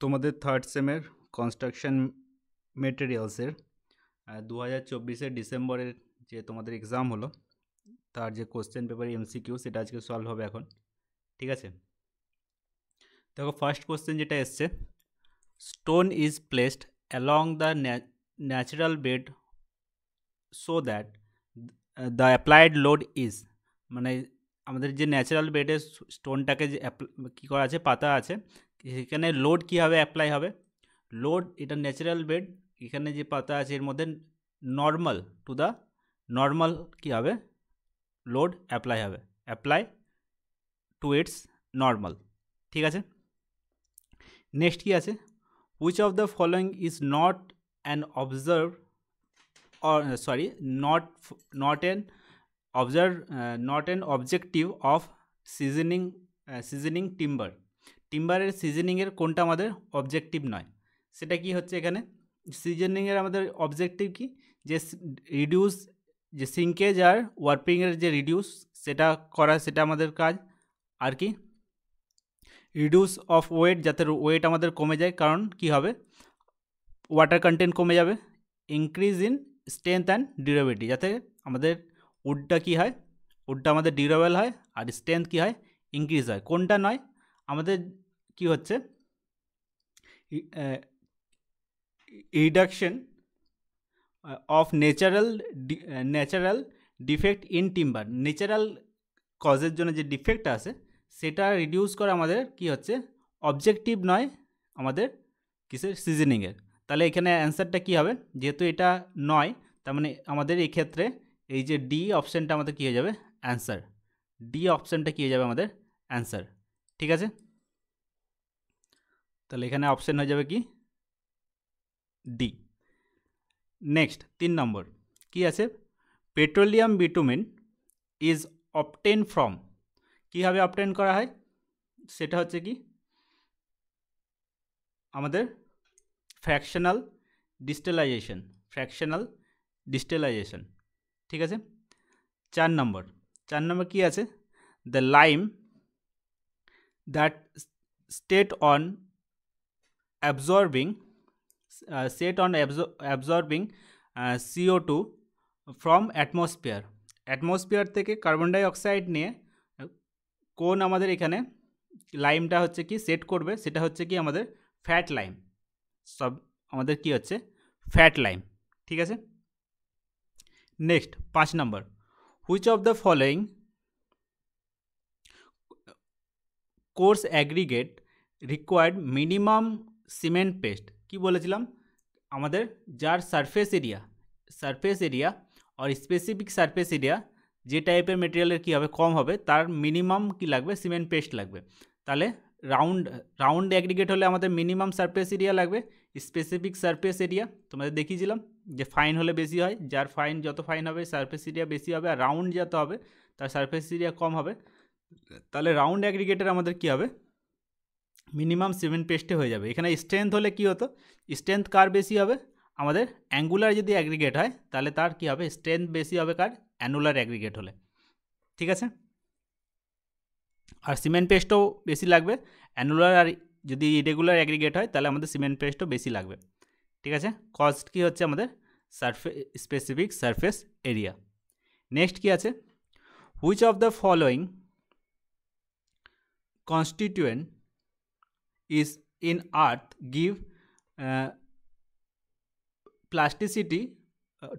তোমাদের third সেমের construction মেটেরিয়ালসের 2024 ডিসেম্বরের যে তোমাদের এক্সাম হলো তার যে কোশ্চেন পেপার এমসিকিউ সেটা আজকে সলভ হবে এখন। ঠিক আছে, দেখো ফার্স্ট কোশ্চেন যেটা এসছে, stone is placed along the natural bed so that the applied load is, মানে আমাদের যে ন্যাচারাল বেডে স্টোনটাকে যে কী করা আছে, পাতা আছে, সেখানে লোড কীভাবে অ্যাপ্লাই হবে। লোড, এটা ন্যাচারাল বেড, এখানে যে পাতা আছে এর মধ্যে নর্মাল টু দ্য নর্মাল কী হবে, লোড অ্যাপ্লাই হবে, অ্যাপ্লাই টু ইটস নর্মাল। ঠিক আছে, নেক্সট কী আছে, which of the following is not an observe or not an objective of seasoning টিম্বারের সিজনিংয়ের কোনটা আমাদের অবজেক্টিভ নয়, সেটা কি হচ্ছে এখানে সিজনিংয়ের আমাদের অবজেক্টিভ কি, যে রিডিউস, যে সিঙ্কেজ আর ওয়ার্পিংয়ের যে রিডিউস সেটা করা, সেটা আমাদের কাজ। আর কি রিডিউস অফ ওয়েট, যাতে ওয়েট আমাদের কমে যায়, কারণ কি হবে, ওয়াটার কন্টেন্ট কমে যাবে। Increase in strength and durability, যাতে আমাদের উডটা কী হয়, উডটা আমাদের ডিউরেবল হয়, আর স্ট্রেংথ কী হয়, ইনক্রিজ হয়। কোনটা নয়, আমাদের কি হচ্ছে reduction of natural defect in timber, natural কজের জন্য যে ডিফেক্ট আছে সেটা রিডিউস করা আমাদের কি হচ্ছে অবজেক্টিভ নয় আমাদের কিসের, সিজনিংয়ের। তাহলে এখানে অ্যান্সারটা কী হবে, যেহেতু এটা নয়, তার মানে আমাদের এই ক্ষেত্রে এই যে ডি অপশানটা আমাদের কী হয়ে যাবে অ্যান্সার, ডি অপশানটা কী হয়ে যাবে আমাদের অ্যান্সার। ঠিক আছে, তাহলে এখানে অপশান হয়ে যাবে কি ডি। নেক্সট 3 নম্বর কি আছে, petroleum bitumen is obtain from, কীভাবে অবটেন করা হয়, সেটা হচ্ছে কি আমাদের ফ্র্যাকশনাল ডিস্টেলাইজেশন। ঠিক আছে, 4 নম্বর কি আছে, the lime that state on absorbing CO2 from atmosphere থেকে কার্বন ডাই অক্সাইড নিয়ে কোন আমাদের এখানে লাইমটা হচ্ছে কি সেট করবে, সেটা হচ্ছে কি আমাদের ফ্যাট লাইম, সব আমাদের কি হচ্ছে ফ্যাট লাইম। ঠিক আছে, নেক্সট 5 নম্বর, which of the following course aggregate required minimum cement paste, কি বলেছিলাম, আমাদের যার সারফেস এরিয়া আর স্পেসিফিক সারফেস এরিয়া যে টাইপের মেটেরিয়ালের কী হবে কম হবে, তার মিনিমাম কি লাগবে, সিমেন্ট পেস্ট লাগবে। তাহলে রাউন্ড অ্যাগ্রিগেট হলে আমাদের মিনিমাম সারফেস এরিয়া লাগবে, স্পেসিফিক সারফেস এরিয়া তোমাদের দেখিয়েছিলাম যে ফাইন হলে বেশি হয়, যার ফাইন যত ফাইন হবে সারফেস এরিয়া বেশি হবে, আর রাউন্ড যত হবে তার সারফেস এরিয়া কম হবে। তাহলে রাউন্ড অ্যাগ্রিগেটের আমাদের কী হবে, মিনিমাম সিমেন্ট পেস্টে হয়ে যাবে। এখানে স্ট্রেংথ হলে কি হতো, স্ট্রেংথ কার বেশি হবে, আমাদের অ্যাঙ্গুলার যদি অ্যাগ্রিগেট হয় তাহলে তার কি হবে, স্ট্রেংথ বেশি হবে কার, অ্যানুলার অ্যাগ্রিগেট হলে। ঠিক আছে, আর সিমেন্ট পেস্টও বেশি লাগবে অ্যানুলার, আর যদি ইরেগুলার অ্যাগ্রিগেট হয় তাহলে আমাদের সিমেন্ট পেস্টও বেশি লাগবে। ঠিক আছে, কস্ট কি হচ্ছে আমাদের স্পেসিফিক সারফেস এরিয়া। নেক্সট কি আছে, which of the following constituent is in earth give plasticity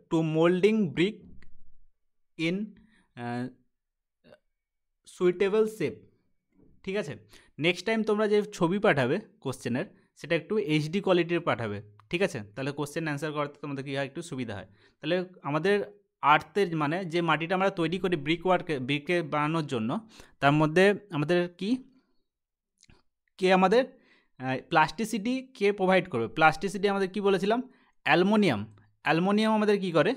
to molding brick in suitable shape। ঠিক আছে, নেক্সট টাইম তোমরা যে ছবি পাঠাবে কোশ্চেনের সেটা একটু এইচডি কোয়ালিটির পাঠাবে। ঠিক আছে, তাহলে কোশ্চেন অ্যান্সার করতে তোমাদের কী হয়, একটু সুবিধা হয়। তাহলে আমাদের আর্থের মানে যে মাটিটা আমরা তৈরি করি ব্রিকে বানানোর জন্য, তার মধ্যে আমাদের কে আমাদের প্লাস্টিসিটি কে প্রোভাইড করবে, প্লাস্টিসিটি আমাদের কি বলেছিলাম, অ্যালমোনিয়াম আমাদের কি করে,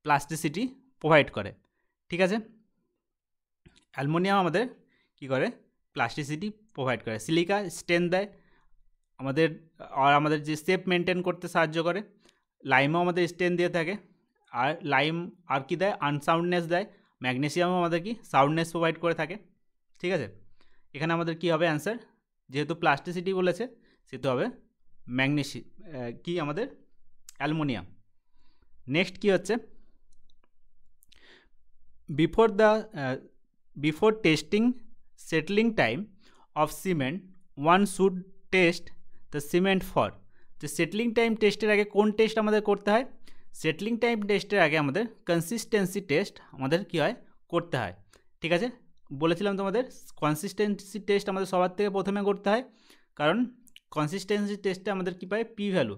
প্লাস্টিসিটি প্রোভাইড করে। ঠিক আছে, অ্যালমোনিয়াম আমাদের কি করে, প্লাস্টিসিটি প্রোভাইড করে। সিলিকা স্ট্রেংথ দেয় আমাদের, আর আমাদের যে শেপ মেনটেন করতে সাহায্য করে। লাইমও আমাদের স্ট্রেংথ দিয়ে থাকে, আর লাইম আর কি দেয়, আনসাউন্ডনেস দেয়। ম্যাগনেসিয়ামও আমাদের কি সাউন্ডনেস প্রোভাইড করে থাকে। ঠিক আছে, এখানে আমাদের কি হবে অ্যান্সার, যেহেতু প্লাস্টিসিটি বলেছে সেহেতু হবে কি আমাদের অ্যালুমিনিয়াম। নেক্সট কি হচ্ছে, before testing settling time of cement one should test the cement for. তো সেটলিং টাইম টেস্টের আগে কোন টেস্ট আমাদের করতে হয়? সেটলিং টাইম টেস্টের আগে আমাদের কনসিস্টেন্সি টেস্ট আমাদের কী হয় করতে হয়। ঠিক আছে, বলেছিলাম তোমাদের কনসিস্টেন্সি টেস্ট আমাদের সবার থেকে প্রথমে করতে হয়, কারণ কনসিস্টেন্সি টেস্টে আমাদের কী পায়, পি ভ্যালু।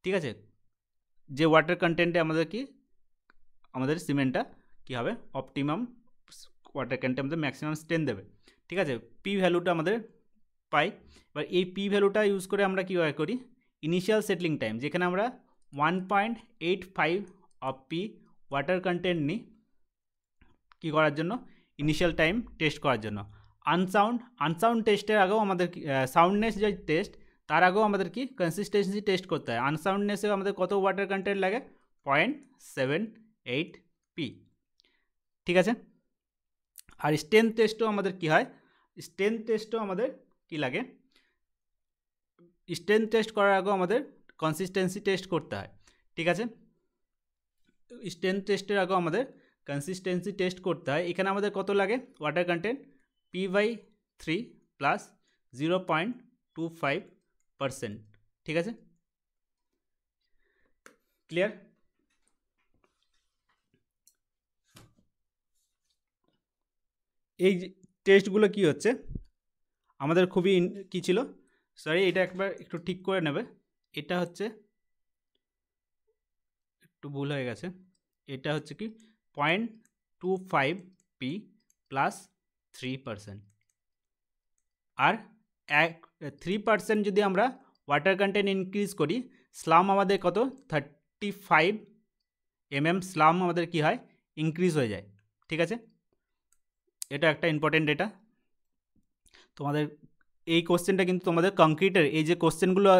ঠিক আছে, যে ওয়াটার কন্টেন্টে আমাদের সিমেন্টটা কী হবে, অপটিমাম ওয়াটার কন্টেন্ট আমাদের ম্যাক্সিমাম স্ট্রেন্থ দেবে। ঠিক আছে, পি ভ্যালুটা আমাদের পাই। এবার এই পি ভ্যালুটা ইউজ করে আমরা কী করি, ইনিশিয়াল সেটলিং টাইম, যেখানে আমরা 1.85 অফ পি ওয়াটার কন্টেন্ট নিই কী করার জন্য, ইনিশিয়াল টাইম টেস্ট করার জন্য। আনসাউন্ড টেস্টের আগেও আমাদের সাউন্ডনেস যে টেস্ট, তার আগেও আমাদের কি কনসিস্টেন্সি টেস্ট করতে হয়। আনসাউন্ডনেসেও আমাদের কত ওয়াটার কন্টেন্ট লাগে, 0.78 পি। ঠিক আছে, আর স্ট্রেংথ টেস্টও আমাদের কি হয়, স্ট্রেংথ টেস্টও আমাদের কি লাগে, স্ট্রেংথ টেস্ট করার আগেও আমাদের কনসিস্টেন্সি টেস্ট করতে হয়। ঠিক আছে, স্ট্রেংথ টেস্টের আগেও আমাদের কনসিস্টেন্সি টেস্ট করতে হয়। এখানে আমাদের কত লাগে, ওয়াটার কন্টেন্ট P/3 প্লাস 0.25%। ঠিক আছে, ক্লিয়ার? এই টেস্টগুলো কি হচ্ছে আমাদের খুবই কী ছিল, সরি এটা একবার একটু ঠিক করে নেবে, এটা হচ্ছে একটু ভুল হয়ে গেছে, এটা হচ্ছে কি 0.25 পি প্লাস 3%। আর 3% যদি আমরা ওয়াটার কন্টেন্ট ইনক্রিজ করি, স্লাম আমাদের কত 35 স্লাম আমাদের কি হয়, ইনক্রিজ হয়ে যায়। ঠিক আছে, এটা একটা ইম্পর্টেন্ট ডেটা। তোমাদের এই কোশ্চেনটা কিন্তু তোমাদের কংক্রিটের, এই যে কোশ্চেনগুলো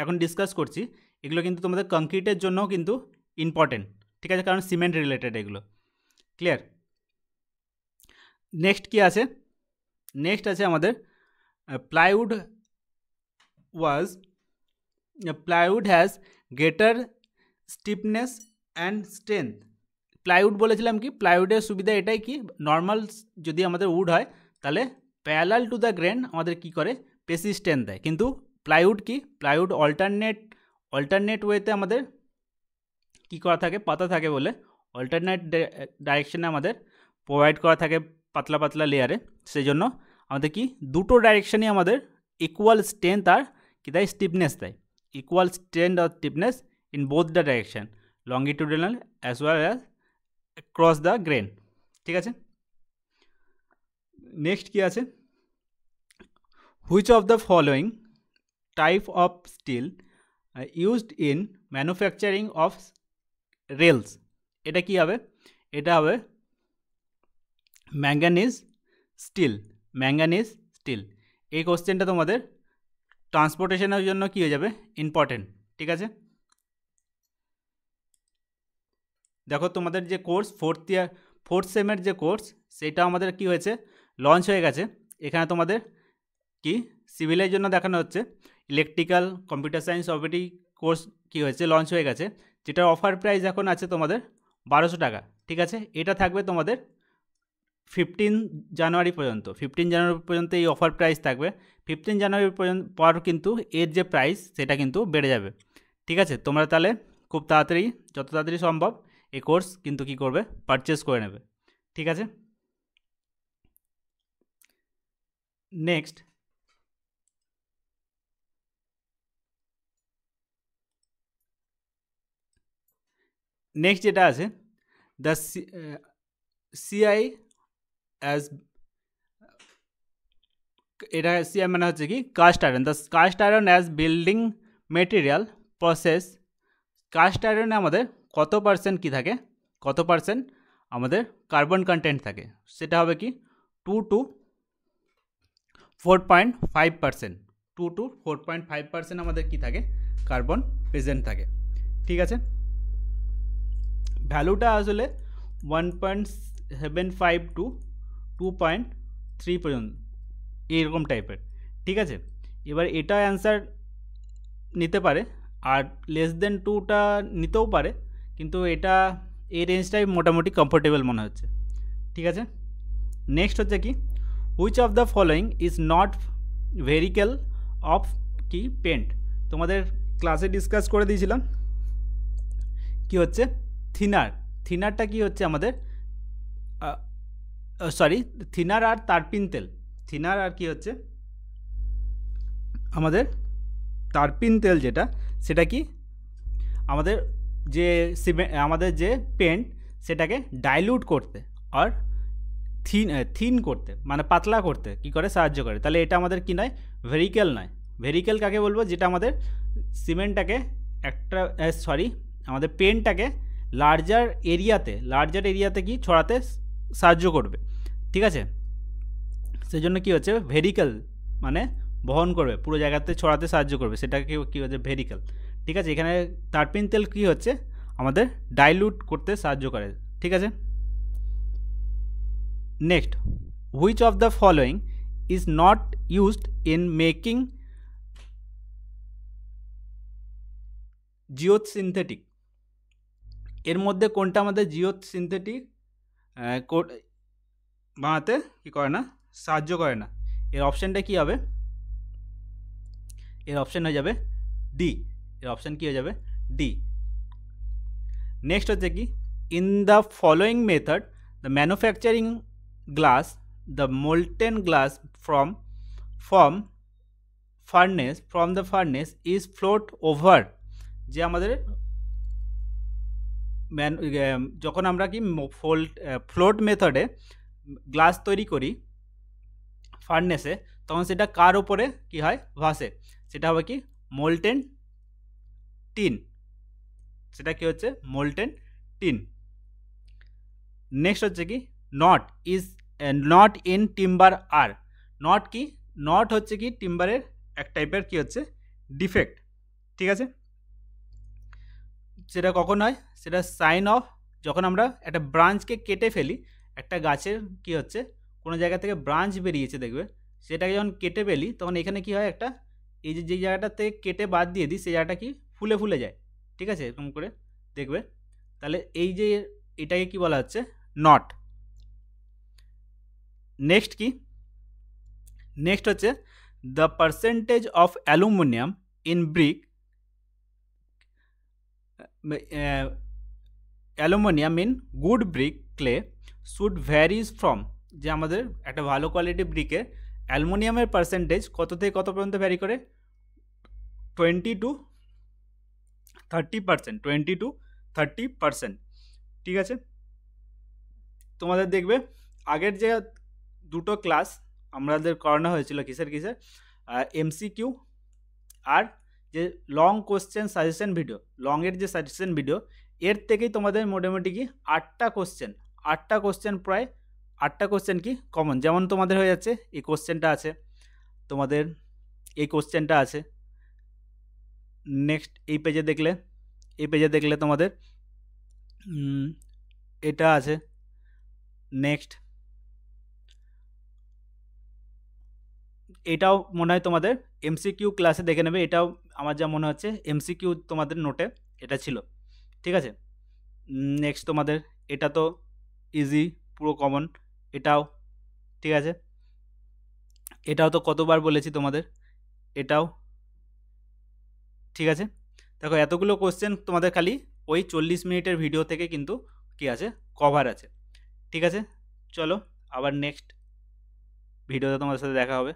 এখন ডিসকাস করছি, এগুলো কিন্তু তোমাদের কংক্রিটের জন্যও কিন্তু ইম্পর্টেন্ট। ঠিক আছে, কারণ সিমেন্ট রিলেটেড এগুলো। ক্লিয়ার? নেক্সট কি আছে, নেক্সট আছে আমাদের plywood has greater stiffness and strength. Plywood বলেছিলাম কি, প্লাইউডের সুবিধা এটাই কি, নর্মাল যদি আমাদের উড হয় তাহলে প্যারালাল টু দ্য গ্রেন আমাদের কি করে, বেশি স্ট্রেংথ দেয়। কিন্তু প্লাইউড কি, প্লাইউড অল্টারনেট ওয়েতে আমাদের কি করা থাকে, পাতা থাকে বলে অল্টারনেট ডাইরেকশনে আমাদের প্রোভাইড করা থাকে পাতলা পাতলা লেয়ারে। সেই জন্য আমাদের কি দুটো ডাইরেকশানই আমাদের ইকুয়াল স্ট্রেংথ আর কি দেয়, স্টিফনেস দেয়। ইকুয়াল স্ট্রেংথ আর stiffness in both the direction, longitudinal as well as cross the grain. ঠিক আছে, নেক্সট কি আছে, which of the following type of steel used in manufacturing of rails. এটা কি হবে, এটা হবে ম্যাঙ্গানিজ স্টিল। এই কোশ্চেনটা তোমাদের ট্রান্সপোর্টেশনের জন্য কি হয়ে যাবে, ইম্পর্টেন্ট। ঠিক আছে, দেখো তোমাদের যে কোর্স ফোর্থ সেমের যে কোর্স, সেটা আমাদের কি হয়েছে, লঞ্চ হয়ে গেছে। এখানে তোমাদের কি সিভিলের জন্য দেখানো হচ্ছে, electrical, computer science, operative course কি হয়েছে, লঞ্চ হয়ে গেছে, যেটার অফার প্রাইস এখন আছে তোমাদের 1200 টাকা। ঠিক আছে, এটা থাকবে তোমাদের 15 জানুয়ারি পর্যন্ত। 15 জানুয়ারি পর্যন্ত এই অফার প্রাইস থাকবে। 15 জানুয়ারি পর কিন্তু এর যে প্রাইস সেটা কিন্তু বেড়ে যাবে। ঠিক আছে, তোমরা তাহলে খুব তাড়াতাড়ি, যত তাড়াতাড়ি সম্ভব এই কোর্স কিন্তু কি করবে, পারচেস করে নেবে। ঠিক আছে, নেক্সট যেটা আছে, দ্য সিআই অ্যাজ, এটা সিআই মানে হচ্ছে কি cast iron. The cast iron as building material process. Cast আয়রনে আমাদের কত পার্সেন্ট কি থাকে, কত পার্সেন্ট আমাদের কার্বন কন্টেন্ট থাকে, সেটা হবে কি 2 to 4.5%। 2 to 4.5% আমাদের কি থাকে, কার্বন প্রেজেন্ট থাকে। ঠিক আছে, ভ্যালুটা আসলে 1.75 to 2.3 পর্যন্ত, এইরকম টাইপের। ঠিক আছে, এবার এটা অ্যান্সার নিতে পারে, আর লেস দেন 2টা নিতেও পারে, কিন্তু এটা এই রেঞ্জটাই মোটামুটি কমফোর্টেবল মনে হচ্ছে। ঠিক আছে, নেক্সট হচ্ছে কি, which of the following is not vehicle of কি পেন্ট। তোমাদের ক্লাসে ডিসকাস করে দিয়েছিলাম কি হচ্ছে থিনারটা কি হচ্ছে আমাদের সরি থিনার আর তারপিন তেল, থিনার আর কি হচ্ছে আমাদের তারপিন তেল, যেটা সেটা কি আমাদের আমাদের যে পেন্ট সেটাকে ডাইলিউট করতে আর থিন করতে মানে পাতলা করতে কি করে সাহায্য করে। তাহলে এটা আমাদের কি নয়, ভেহিকেল নয়। ভেহিকেল কাকে বলবো, যেটা আমাদের সিমেন্টটাকে আমাদের পেন্টটাকে লার্জার এরিয়াতে কি ছড়াতে সাহায্য করবে। ঠিক আছে, সেই জন্য কী হচ্ছে ভেহিকেল মানে বহন করবে, পুরো জায়গাতে ছড়াতে সাহায্য করবে, সেটাকে কী হচ্ছে ভেহিকেল। ঠিক আছে, এখানে তারপিন তেল কী হচ্ছে আমাদের ডাইলিউট করতে সাহায্য করে। ঠিক আছে, next, which of the following is not used in making geosynthetic. এর মধ্যে কোনটা আমাদের জিওসিনথেটিক বানাতে কী করে না, সাহায্য করে না। এর অপশানটা কী হবে, এর অপশান হয়ে যাবে ডি। এর অপশান কী হয়ে যাবে, ডি। নেক্সট হচ্ছে কি, in the following method the manufacturing glass the molten glass from the furnace is float over. যে আমাদের যখন আমরা কি ফ্লোট মেথডে গ্লাস তৈরি করি ফার্নেসে, তখন সেটা কার ওপরে কি হয়, ভাসে। সেটা হবে কি মোল্টেন টিন, সেটা কি হচ্ছে মোল্টেন টিন। নেক্সট হচ্ছে কি, নট ইন টিম্বার আর। নট কি, নট হচ্ছে কি টিম্বারের এক টাইপের কি হচ্ছে ডিফেক্ট। ঠিক আছে, সেটা কখন হয়, সেটা সাইন অফ যখন আমরা একটা ব্রাঞ্চকে কেটে ফেলি, একটা গাছের কি হচ্ছে কোনো জায়গা থেকে ব্রাঞ্চ বেরিয়েছে দেখবে, সেটাকে যখন কেটে ফেলি তখন এখানে কি হয়, একটা এই যে জায়গাটাতে কেটে বাদ দিয়ে দিই সেই জায়গাটা কি ফুলে যায়। ঠিক আছে, এরকম করে দেখবে। তাহলে এই যে এটাকে কি বলা হচ্ছে, নট। নেক্সট কি, নেক্সট হচ্ছে the percentage of aluminium in brick aluminium in good brick clay should varies from. যে আমাদের একটা ভালো কোয়ালিটি ব্রিকের অ্যালুমিনিয়ামের পার্সেন্টেজ কত থেকে কত পর্যন্ত ভ্যারি করে, 20 to 30%। ঠিক আছে, তোমাদের দেখবে আগের যে দুটো ক্লাস আমাদের করানো হয়েছিল কিসের এমসিকিউ আর যে লং কোশ্চেন সাজেশন ভিডিও, লংয়ের যে সাজেশন ভিডিও, এর থেকেই তোমাদের মোটামুটি কি 8টা কোশ্চেন প্রায় 8টা কোশ্চেন কি কমন। যেমন তোমাদের হয়ে যাচ্ছে এই কোশ্চেনটা আছে, তোমাদের এই কোশ্চেনটা আছে। নেক্সট এই পেজে দেখলে তোমাদের এটা আছে। নেক্সট এটাও মনে হয় তোমাদের এমসিকিউ ক্লাসে দেখে নেবে, এটাও আমার যা মনে হচ্ছে এমসিকিউ তোমাদের নোটে এটা ছিল। ঠিক আছে, নেক্সট তোমাদের এটা তো ইজি পুরো কমন, এটাও ঠিক আছে, এটাও তো কতবার বলেছি তোমাদের, এটাও ঠিক আছে। দেখো এতগুলো কোশ্চেন তোমাদের খালি ওই 40 মিনিটের ভিডিও থেকে কিন্তু কি আছে কভার আছে। ঠিক আছে, চলো আবার নেক্সট ভিডিওতে তোমাদের সাথে দেখা হবে।